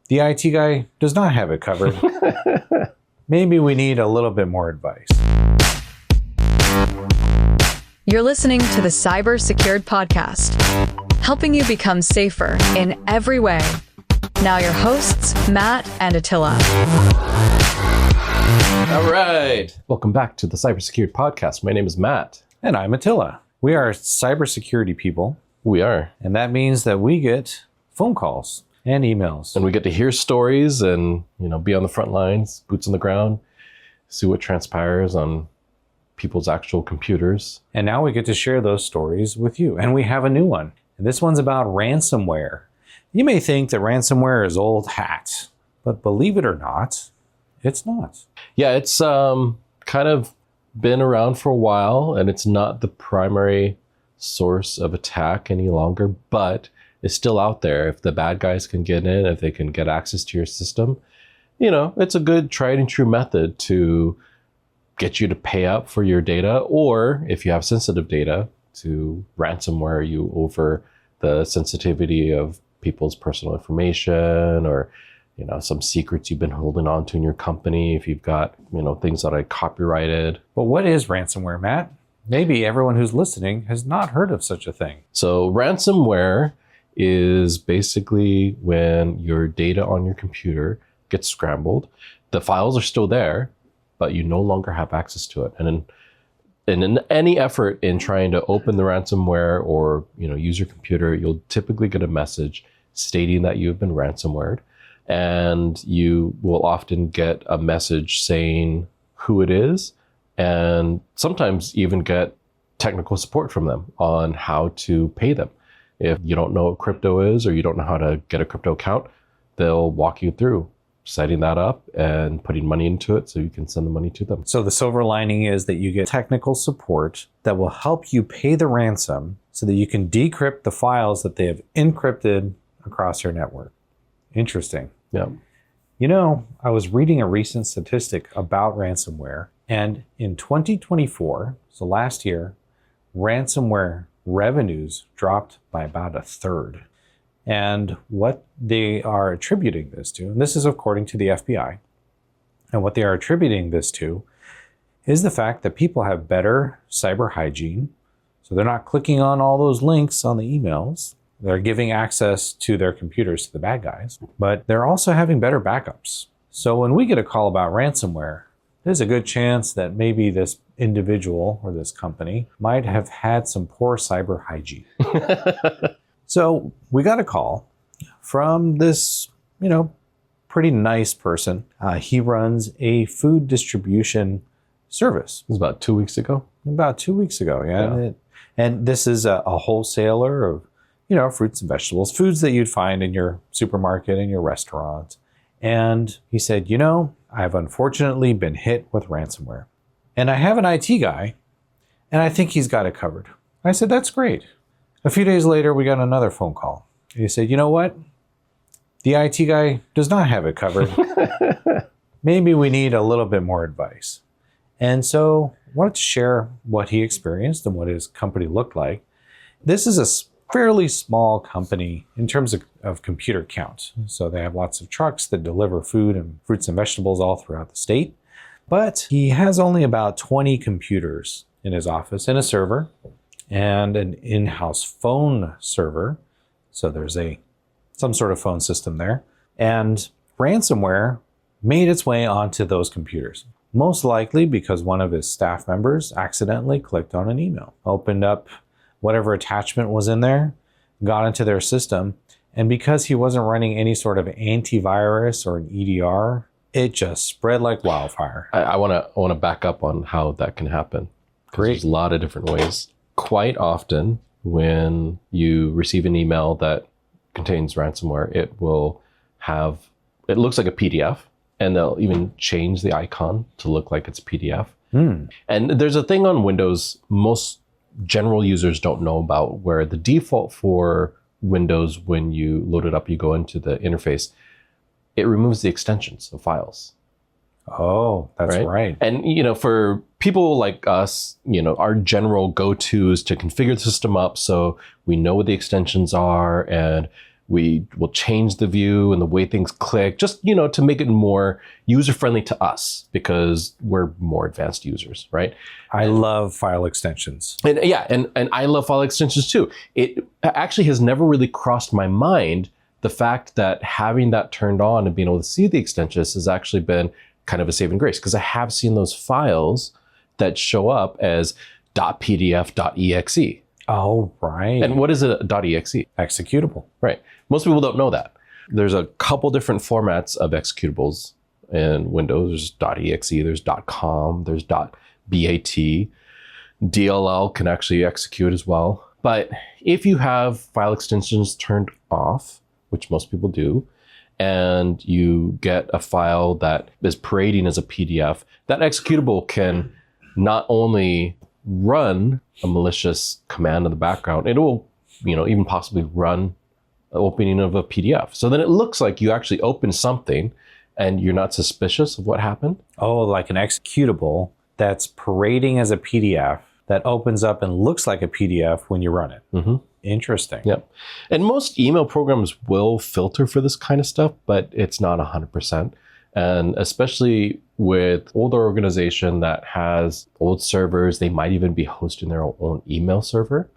The IT guy does not have it covered. Maybe we need a little bit more advice. You're listening to the Cybersecurity podcast, helping you become safer in every way. Now your hosts, Matt and Attila. All right. Welcome back to the Cybersecurity podcast. My name is Matt. And I'm Attila. We are cybersecurity people. We are. And that means that we get phone calls and emails. And we get to hear stories and, be on the front lines, boots on the ground, see what transpires on people's actual computers. And now we get to share those stories with you. And we have a new one. And this one's about ransomware. You may think that ransomware is old hat, but believe it or not, it's not. Yeah, it's kind of been around for a while, and it's not the primary source of attack any longer, but it's still out there. If the bad guys can get in, if they can get access to your system, it's a good tried and true method to get you to pay up for your data, or if you have sensitive data, to ransomware you over the sensitivity of people's personal information, or some secrets you've been holding on to in your company, if you've got things that I copyrighted. But what is ransomware, Matt? Maybe everyone who's listening has not heard of such a thing. So ransomware is basically when your data on your computer gets scrambled. The files are still there, but you no longer have access to it. And in any effort in trying to open the ransomware or use your computer, you'll typically get a message stating that you've been ransomwared. And you will often get a message saying who it is, and sometimes even get technical support from them on how to pay them. If you don't know what crypto is, or you don't know how to get a crypto account, they'll walk you through setting that up and putting money into it so you can send the money to them. So the silver lining is that you get technical support that will help you pay the ransom so that you can decrypt the files that they have encrypted across your network. Interesting. Yeah. I was reading a recent statistic about ransomware, and in 2024, so last year, ransomware revenues dropped by about a third. And what they are attributing this to, and this is according to the FBI, and what they are attributing this to is the fact that people have better cyber hygiene. So they're not clicking on all those links on the emails. They're giving access to their computers to the bad guys, but they're also having better backups. So when we get a call about ransomware, there's a good chance that maybe this individual or this company might have had some poor cyber hygiene. So we got a call from this, pretty nice person. He runs a food distribution service. It was about 2 weeks ago. Yeah. And this is a wholesaler of fruits and vegetables, foods that you'd find in your supermarket and your restaurant. And he said, I've unfortunately been hit with ransomware. And I have an IT guy, and I think he's got it covered. I said, that's great. A few days later, we got another phone call. And he said, you know what? The IT guy does not have it covered. Maybe we need a little bit more advice. And so I wanted to share what he experienced and what his company looked like. This is a fairly small company in terms of computer count. So they have lots of trucks that deliver food and fruits and vegetables all throughout the state. But he has only about 20 computers in his office and a server and an in-house phone server. So there's some sort of phone system there. And ransomware made its way onto those computers. Most likely because one of his staff members accidentally clicked on an email, opened up whatever attachment was in there, got into their system, and because he wasn't running any sort of antivirus or an EDR, it just spread like wildfire. I want to back up on how that can happen. Great. There's a lot of different ways. Quite often, when you receive an email that contains ransomware, it looks like a PDF, and they'll even change the icon to look like it's PDF. And there's a thing on Windows most general users don't know about, where the default for Windows, when you load it up, you go into the interface, it removes the extensions of files. Oh, that's right. And, for people like us, our general go-to is to configure the system up so we know what the extensions are, and We will change the view and the way things click, just, to make it more user-friendly to us because we're more advanced users, right? I love file extensions. And and I love file extensions too. It actually has never really crossed my mind the fact that having that turned on and being able to see the extensions has actually been kind of a saving grace, because I have seen those files that show up as .pdf, .exe. Oh, right. And what is a .exe? Executable. Right. Most people don't know that. There's a couple different formats of executables in Windows. There's .exe, there's .com, there's .bat. DLL can actually execute as well. But if you have file extensions turned off, which most people do, and you get a file that is parading as a PDF, that executable can not only run a malicious command in the background, it will, even possibly run the opening of a PDF. So then it looks like you actually opened something and you're not suspicious of what happened. Oh, like an executable that's parading as a PDF that opens up and looks like a PDF when you run it. Mm-hmm. Interesting. Yep. And most email programs will filter for this kind of stuff, but it's not 100%. And especially with older organization that has old servers, they might even be hosting their own email server,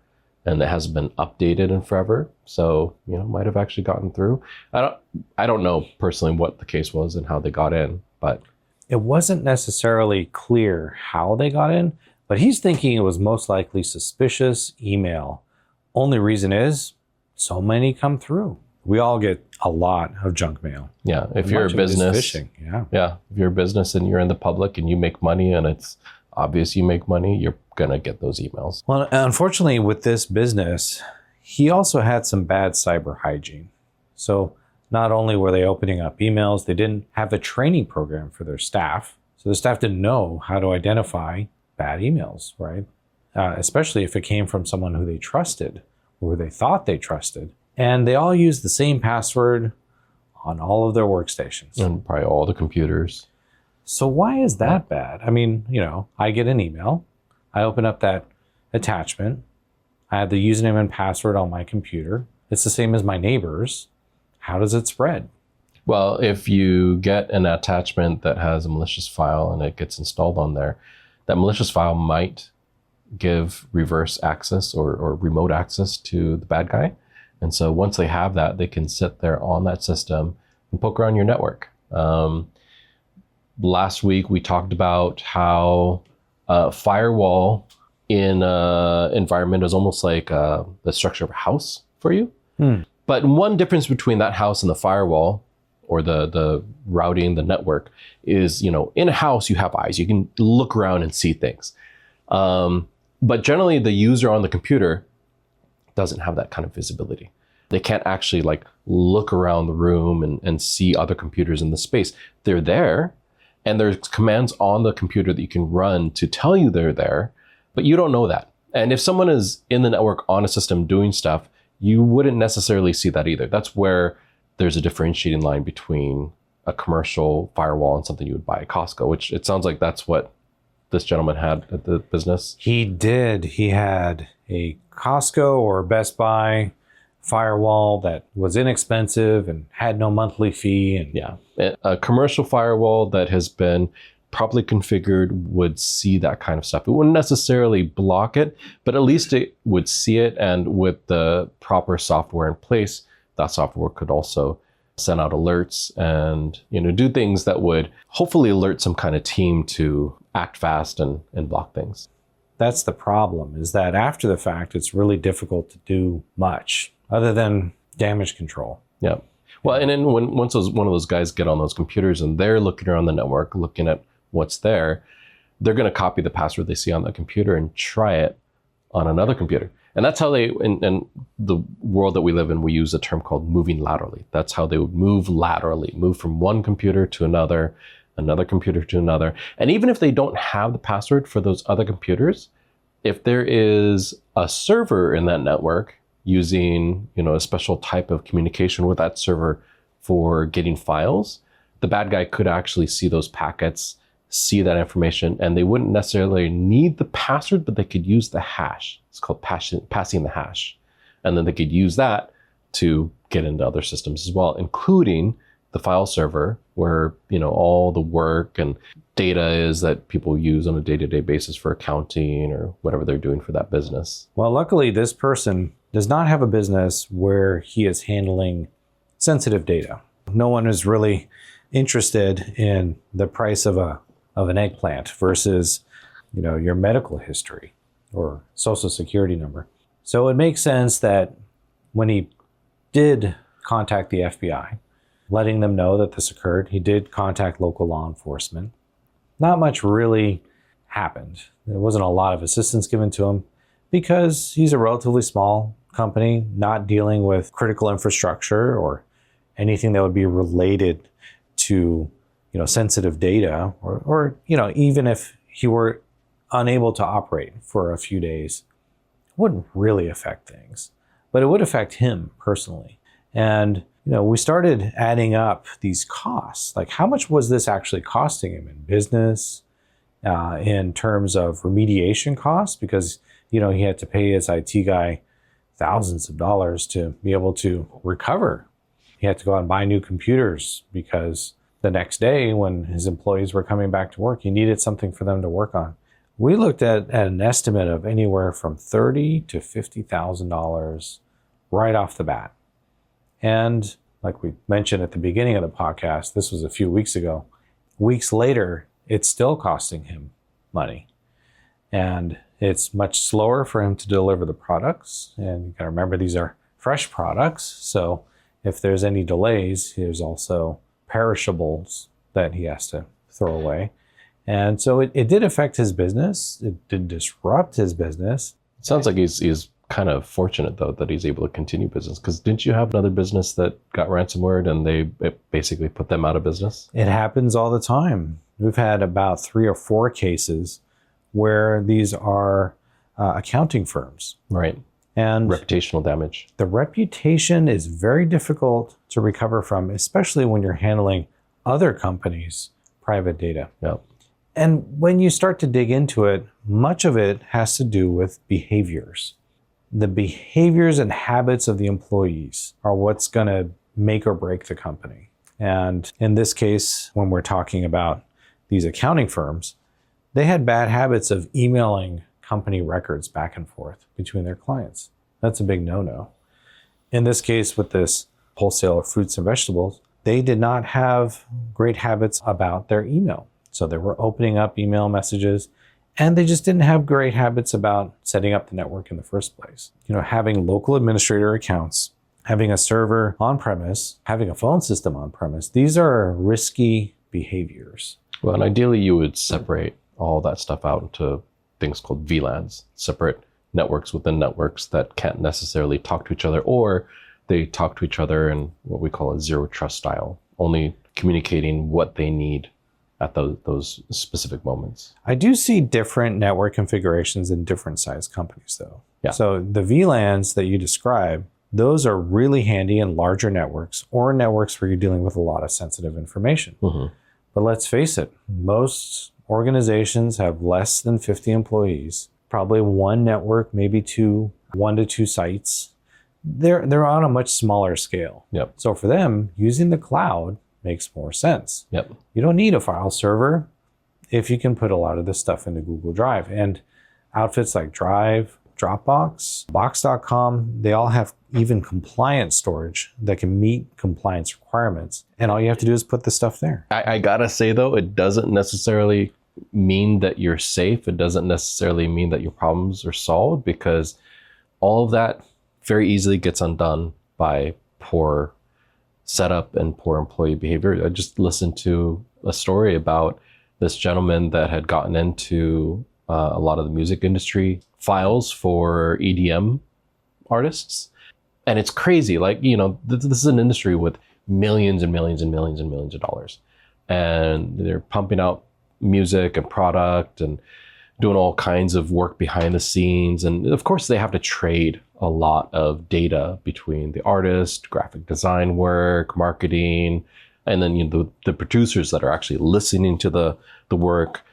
and that hasn't been updated in forever. So, might have actually gotten through. I don't know personally what the case was and how they got in, but it wasn't necessarily clear how they got in, but he's thinking it was most likely suspicious email. Only reason is so many come through. We all get a lot of junk mail. Yeah, if you're a business, phishing. Yeah, if you're a business and you're in the public and you make money and it's obvious you make money, you're gonna get those emails. Well, unfortunately, with this business, he also had some bad cyber hygiene. So not only were they opening up emails, they didn't have a training program for their staff. So the staff didn't know how to identify bad emails, right? Especially if it came from someone who they trusted or they thought they trusted. And they all used the same password on all of their workstations. And probably all the computers. So why is that bad? I mean, I get an email. I open up that attachment. I have the username and password on my computer. It's the same as my neighbor's. How does it spread? Well, if you get an attachment that has a malicious file and it gets installed on there, that malicious file might give reverse access or remote access to the bad guy. And so once they have that, they can sit there on that system and poke around your network. Last week, we talked about how firewall in an environment is almost like the structure of a house for you. But one difference between that house and the firewall or the routing, the network is, in a house, you have eyes. You can look around and see things. But generally, the user on the computer doesn't have that kind of visibility. They can't actually look around the room and see other computers in the space. They're there, and there's commands on the computer that you can run to tell you they're there, but you don't know that. And if someone is in the network on a system doing stuff, you wouldn't necessarily see that either. That's where there's a differentiating line between a commercial firewall and something you would buy at Costco, which it sounds like that's what this gentleman had at the business. He did. He had a Costco or Best Buy firewall that was inexpensive and had no monthly fee. And yeah, a commercial firewall that has been properly configured would see that kind of stuff. It wouldn't necessarily block it, but at least it would see it. And with the proper software in place, that software could also send out alerts and do things that would hopefully alert some kind of team to act fast and block things. That's the problem, is that after the fact, it's really difficult to do much other than damage control. Yeah. Well, and then once one of those guys get on those computers and they're looking around the network, looking at what's there, they're going to copy the password they see on the computer and try it on another computer. And that's how they, in the world that we live in, we use a term called moving laterally. That's how they would move laterally, move from one computer to another computer to another. And even if they don't have the password for those other computers, if there is a server in that network using, a special type of communication with that server for getting files, the bad guy could actually see those packets, see that information, and they wouldn't necessarily need the password, but they could use the hash. It's called passing the hash. And then they could use that to get into other systems as well, including the file server, where all the work and data is that people use on a day-to-day basis for accounting or whatever they're doing for that business. Well, luckily, this person does not have a business where he is handling sensitive data. No one is really interested in the price of an eggplant versus your medical history or social security number. So it makes sense that when he did contact the FBI, letting them know that this occurred, he did contact local law enforcement. Not much really happened. There wasn't a lot of assistance given to him because he's a relatively small company, not dealing with critical infrastructure or anything that would be related to sensitive data, or even if he were unable to operate for a few days, it wouldn't really affect things, but it would affect him personally. And we started adding up these costs. Like, how much was this actually costing him in business, in terms of remediation costs? Because, he had to pay his IT guy thousands of dollars to be able to recover. He had to go out and buy new computers because the next day when his employees were coming back to work, he needed something for them to work on. We looked at an estimate of anywhere from $30,000 to $50,000 right off the bat. And like we mentioned at the beginning of the podcast, this was a few weeks ago. Weeks later, it's still costing him money. And it's much slower for him to deliver the products. And you gotta remember, these are fresh products. So if there's any delays, there's also perishables that he has to throw away. And so it did affect his business. It did disrupt his business. It sounds like he's kind of fortunate, though, that he's able to continue business. Because didn't you have another business that got ransomware and it basically put them out of business? It happens all the time. We've had about 3 or 4 cases where these are accounting firms. Right. And reputational damage. The reputation is very difficult to recover from, especially when you're handling other companies' private data. Yep. And when you start to dig into it, much of it has to do with behaviors. The behaviors and habits of the employees are what's going to make or break the company. And in this case, when we're talking about these accounting firms, they had bad habits of emailing company records back and forth between their clients. That's a big no-no. In this case, with this wholesaler of fruits and vegetables, they did not have great habits about their email. So they were opening up email messages, and they just didn't have great habits about setting up the network in the first place. Having local administrator accounts, having a server on-premise, having a phone system on-premise, these are risky behaviors. Well, and ideally you would separate all that stuff out into things called VLANs, separate networks within networks that can't necessarily talk to each other, or they talk to each other in what we call a zero trust style, only communicating what they need at those specific moments. I do see different network configurations in different size companies, though. Yeah. So the VLANs that you describe, those are really handy in larger networks or networks where you're dealing with a lot of sensitive information. Mm-hmm. But let's face it, most organizations have less than 50 employees, probably one network, maybe 1 to 2 sites. They're on a much smaller scale. Yep. So for them, using the cloud makes more sense. Yep. You don't need a file server if you can put a lot of this stuff into Google Drive. And outfits like Drive, Dropbox, Box.com, they all have even compliance storage that can meet compliance requirements. And all you have to do is put the stuff there. I gotta say, though, it doesn't necessarily mean that you're safe. It doesn't necessarily mean that your problems are solved, because all of that very easily gets undone by poor setup and poor employee behavior. I just listened to a story about this gentleman that had gotten into a lot of the music industry files for EDM artists. And it's crazy. Like, this is an industry with millions and millions and millions and millions of dollars. And they're pumping out music and product and doing all kinds of work behind the scenes. And of course, they have to trade a lot of data between the artist, graphic design work, marketing, and then the producers that are actually listening to the work.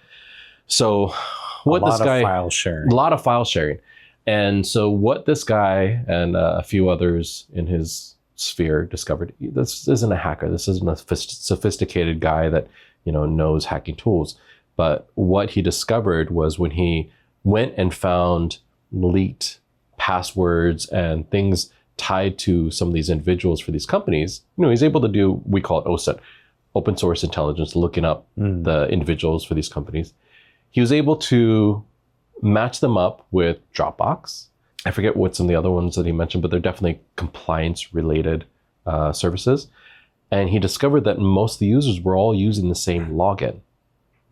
So what this guy, a lot of file sharing. A lot of file sharing. And so what this guy and a few others in his sphere discovered, this isn't a hacker. This isn't a sophisticated guy that, knows hacking tools. But what he discovered was when he went and found leaked passwords and things tied to some of these individuals for these companies, he's able to do, we call it OSINT, open source intelligence, looking up the individuals for these companies. He was able to match them up with Dropbox. I forget what some of the other ones that he mentioned, but they're definitely compliance related services. And he discovered that most of the users were all using the same login.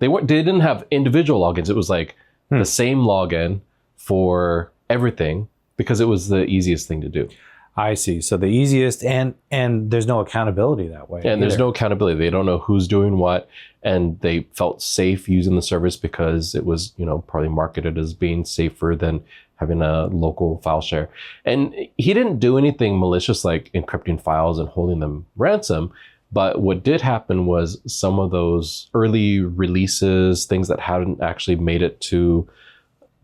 They didn't have individual logins. It was like the same login for everything because it was the easiest thing to do. I see. So the easiest, and there's no accountability that way. And there's no accountability. They don't know who's doing what, and they felt safe using the service because it was, probably marketed as being safer than having a local file share. And he didn't do anything malicious like encrypting files and holding them ransom. But what did happen was some of those early releases, things that hadn't actually made it to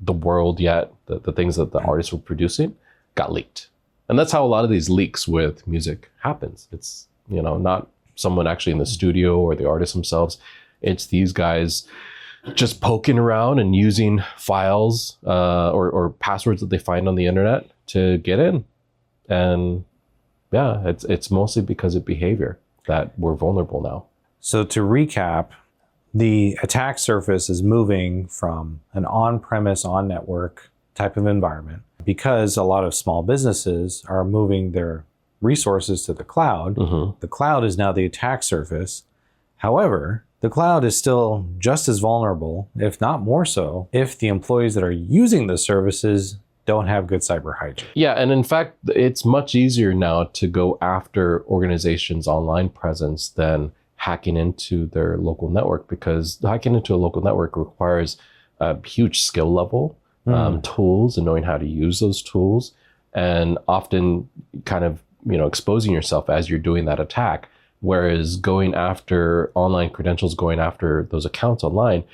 the world yet, the things that the artists were producing, got leaked. And that's how a lot of these leaks with music happens. It's, not someone actually in the studio or the artists themselves. It's these guys just poking around and using files or passwords that they find on the internet to get in. And yeah, it's mostly because of behavior that we're vulnerable now. So to recap, the attack surface is moving from an on-premise, on-network type of environment because a lot of small businesses are moving their resources to the cloud. The cloud is now the attack surface. However, the cloud is still just as vulnerable, if not more so, if the employees that are using the services don't have good cyber hygiene. Yeah, and in fact, it's much easier now to go after organizations' online presence than hacking into their local network, because hacking into a local network requires a huge skill level, tools, and knowing how to use those tools, and often kind of exposing yourself as you're doing that attack. Whereas going after online credentials, going after those accounts online,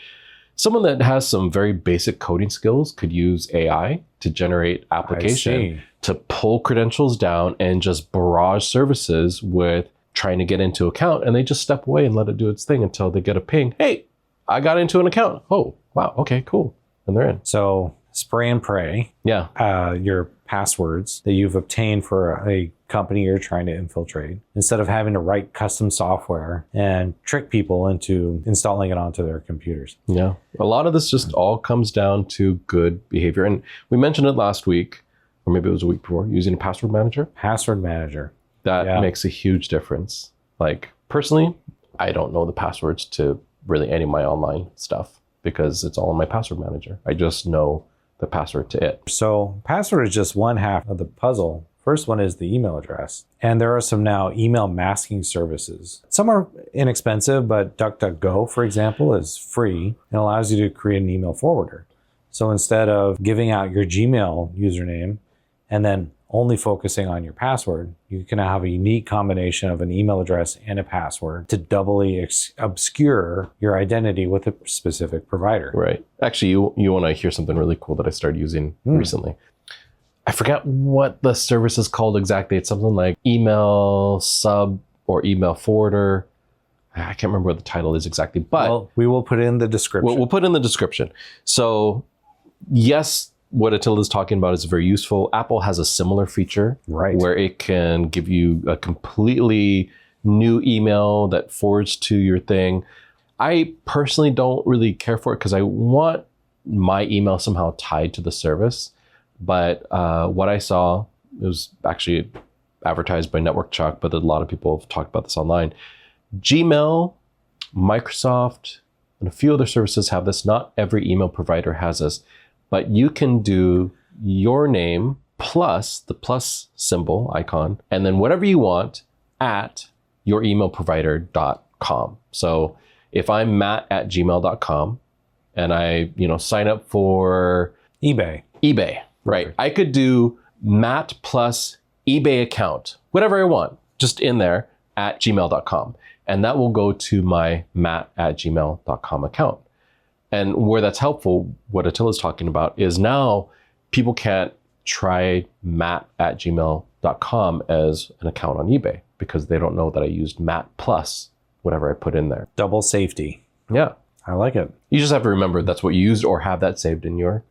someone that has some very basic coding skills could use AI to generate application to pull credentials down and just barrage services with trying to get into account, and they just step away and let it do its thing until they get a ping. Hey, I got into an account. Oh, wow. Okay, cool. And they're in. So spray and pray. Yeah. Your passwords that you've obtained for a company you're trying to infiltrate, instead of having to write custom software and trick people into installing it onto their computers. Yeah. A lot of this just all comes down to good behavior. And we mentioned it last week, or maybe it was a week before, using a password manager. Password manager. That makes a huge difference. Like personally, I don't know the passwords to really any of my online stuff because it's all in my password manager. I just know the password to it. So password is just one half of the puzzle. First one is the email address. And there are some now email masking services. Some are inexpensive, but DuckDuckGo, for example, is free and allows you to create an email forwarder. So instead of giving out your Gmail username and then only focusing on your password, you can have a unique combination of an email address and a password to doubly obscure your identity with a specific provider. Right. Actually, you want to hear something really cool that I started using recently. I forgot what the service is called exactly. It's something like email sub or email forwarder. I can't remember what the title is exactly, but we will put it in the description. We'll put it in the description. So yes, what Attila is talking about is very useful. Apple has a similar feature where it can give you a completely new email that forwards to your thing. I personally don't really care for it because I want my email somehow tied to the service. But what I saw, it was actually advertised by Network Chuck, but a lot of people have talked about this online. Gmail, Microsoft, and a few other services have this. Not every email provider has this. But you can do your name plus the plus symbol icon, and then whatever you want at youremailprovider.com. So if I'm matt@gmail.com and I, sign up for eBay, right? I could do Matt plus eBay account, whatever I want, just in there at gmail.com. And that will go to my matt@gmail.com account. And where that's helpful, what Attila is talking about, is now people can't try matt@gmail.com as an account on eBay because they don't know that I used Matt plus whatever I put in there. Double safety. Yeah. I like it. You just have to remember that's what you used or have that saved in your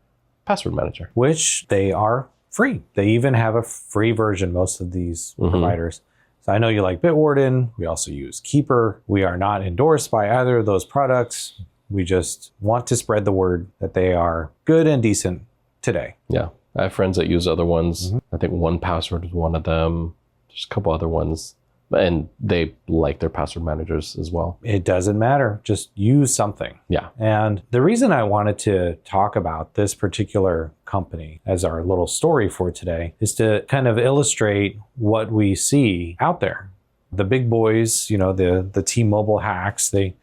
password manager. Which they are free. They even have a free version, most of these providers. So I know you like Bitwarden. We also use Keeper. We are not endorsed by either of those products. We just want to spread the word that they are good and decent today. Yeah. I have friends that use other ones. I think 1Password is one of them. There's a couple other ones. And they like their password managers as well. It doesn't matter. Just use something. Yeah. And the reason I wanted to talk about this particular company as our little story for today is to kind of illustrate what we see out there. The big boys, the T-Mobile hacks, and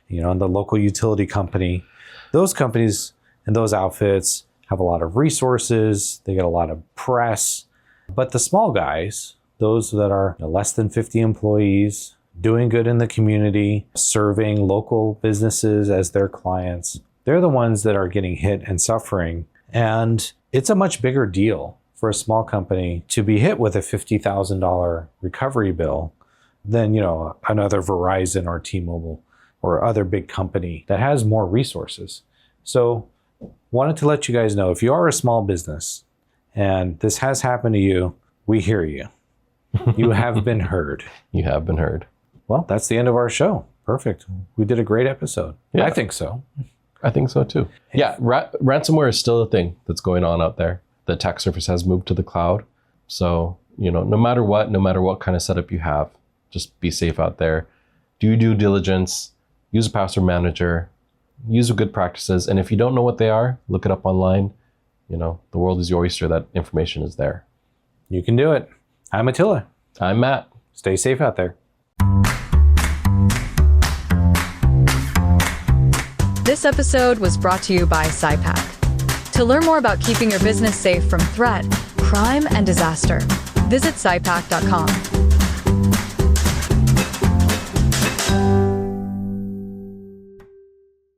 the local utility company, those companies and those outfits have a lot of resources. They get a lot of press. But the small guys, those that are less than 50 employees, doing good in the community, serving local businesses as their clients, they're the ones that are getting hit and suffering. And it's a much bigger deal for a small company to be hit with a $50,000 recovery bill than, another Verizon or T-Mobile or other big company that has more resources. So wanted to let you guys know, if you are a small business and this has happened to you, we hear you. You have been heard. You have been heard. Well, that's the end of our show. Perfect. We did a great episode. Yeah. I think so. I think so too. Yeah, ransomware is still a thing that's going on out there. The attack surface has moved to the cloud. So, no matter what kind of setup you have, just be safe out there. Do due diligence, use a password manager, use good practices. And if you don't know what they are, look it up online. The world is your oyster. That information is there. You can do it. I'm Attila. I'm Matt. Stay safe out there. This episode was brought to you by SciPack. To learn more about keeping your business safe from threat, crime, and disaster, visit SciPack.com.